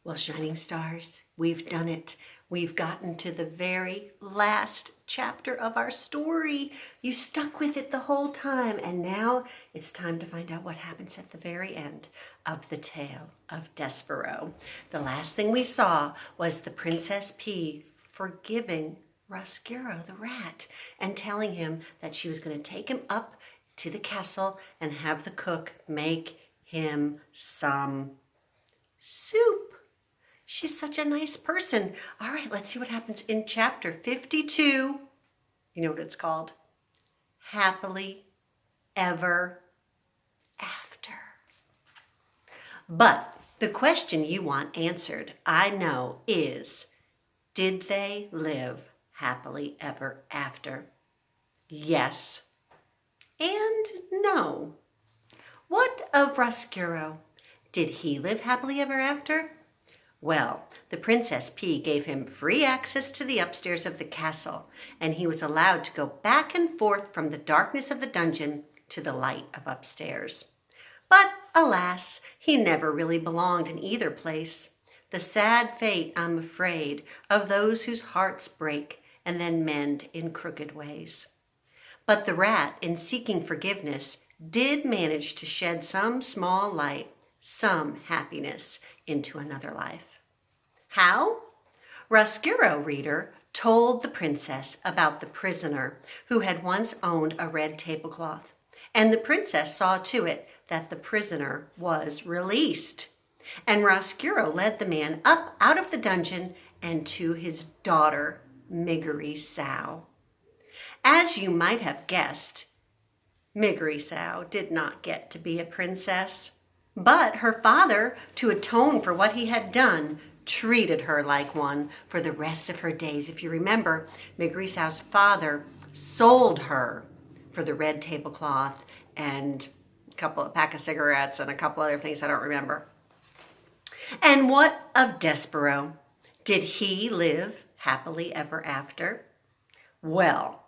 Well, shining stars, we've done it. We've gotten to the very last chapter of our story. You stuck with it the whole time, and now it's time to find out what happens at the very end of the tale of Despero. The last thing we saw was the Princess P forgiving Roscuro the rat and telling him that she was going to take him up to the castle and have the cook make him some soup. She's such a nice person. All right, let's see what happens in chapter 52. You know what it's called? Happily Ever After. But the question you want answered, I know, is, did they live happily ever after? Yes and no. What of Roscuro? Did he live happily ever after? Well, the Princess P gave him free access to the upstairs of the castle, and he was allowed to go back and forth from the darkness of the dungeon to the light of upstairs. But alas, he never really belonged in either place. The sad fate, I'm afraid, of those whose hearts break and then mend in crooked ways. But the rat, in seeking forgiveness, did manage to shed some small light, some happiness into another life. How? Roscuro, reader, told the princess about the prisoner who had once owned a red tablecloth, and the princess saw to it that the prisoner was released. And Roscuro led the man up out of the dungeon and to his daughter, Miggery Sow. As you might have guessed, Miggery Sow did not get to be a princess, but her father, to atone for what he had done, treated her like one for the rest of her days. If you remember, Miggery Sow's father sold her for the red tablecloth and a pack of cigarettes and a couple other things I don't remember. And what of Despero? Did he live happily ever after? Well,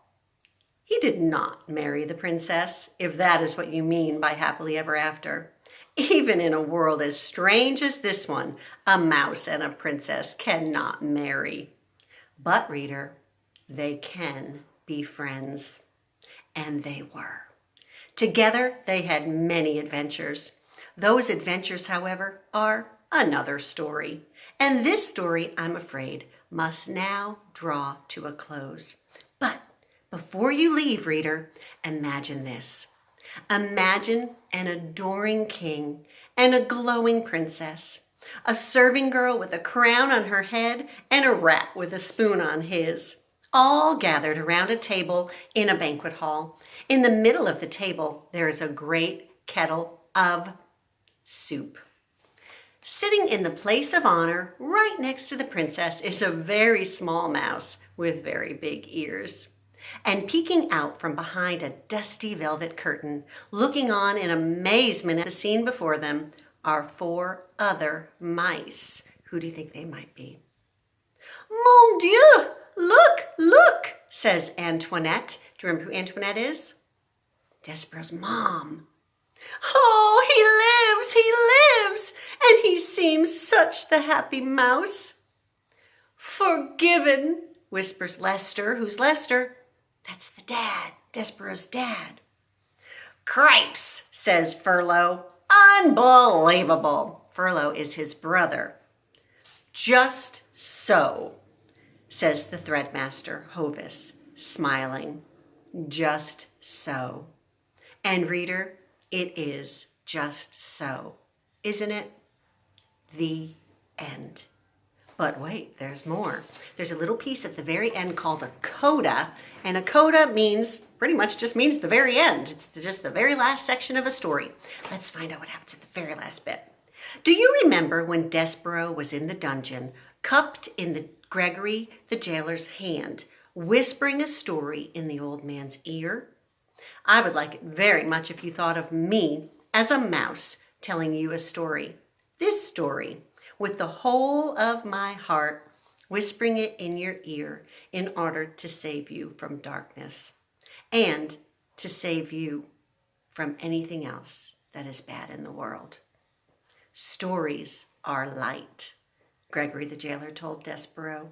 he did not marry the princess, if that is what you mean by happily ever after. Even in a world as strange as this one, a mouse and a princess cannot marry. But, reader, they can be friends. And they were. Together, they had many adventures. Those adventures, however, are another story. And this story, I'm afraid, must now draw to a close. But before you leave, reader, imagine this. Imagine an adoring king and a glowing princess, a serving girl with a crown on her head and a rat with a spoon on his, all gathered around a table in a banquet hall. In the middle of the table, there is a great kettle of soup. Sitting in the place of honor, right next to the princess, is a very small mouse with very big ears. And peeking out from behind a dusty velvet curtain, looking on in amazement at the scene before them, are 4 other mice. Who do you think they might be? Mon Dieu! Look, look, says Antoinette. Do you remember who Antoinette is? Despero's mom. Oh, he lives, and he seems such the happy mouse. Forgiven, whispers Lester. Who's Lester? That's the dad, Despero's dad. Cripes, says Furlough. Unbelievable. Furlough is his brother. Just so, says the threadmaster, Hovis, smiling. Just so. And reader, it is just so, isn't it? The end. But wait, there's more. There's a little piece at the very end called a coda, and a coda pretty much just means the very end. It's just the very last section of a story. Let's find out what happens at the very last bit. Do you remember when Despero was in the dungeon, cupped in the Gregory the jailer's hand, whispering a story in the old man's ear? I would like it very much if you thought of me as a mouse telling you a story. This story, with the whole of my heart, whispering it in your ear in order to save you from darkness and to save you from anything else that is bad in the world. Stories are light. Gregory the jailer told Despero.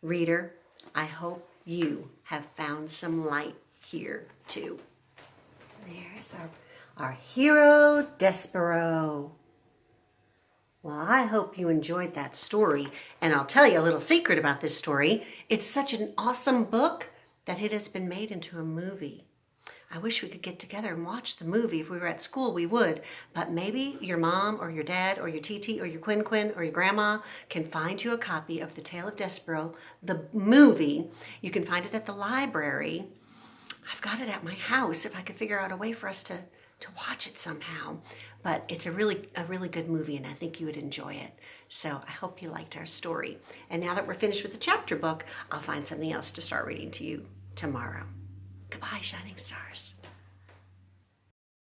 Reader, I hope you have found some light here too. There's our hero, Despero. Well, I hope you enjoyed that story, and I'll tell you a little secret about this story. It's such an awesome book that it has been made into a movie. I wish we could get together and watch the movie. If we were at school, we would. But maybe your mom or your dad or your TT or your Quin or your grandma can find you a copy of The Tale of Despero, the movie. You can find it at the library. I've got it at my house if I could figure out a way for us to watch it somehow. But it's a really good movie, and I think you would enjoy it. So I hope you liked our story. And now that we're finished with the chapter book, I'll find something else to start reading to you tomorrow. Goodbye, shining stars.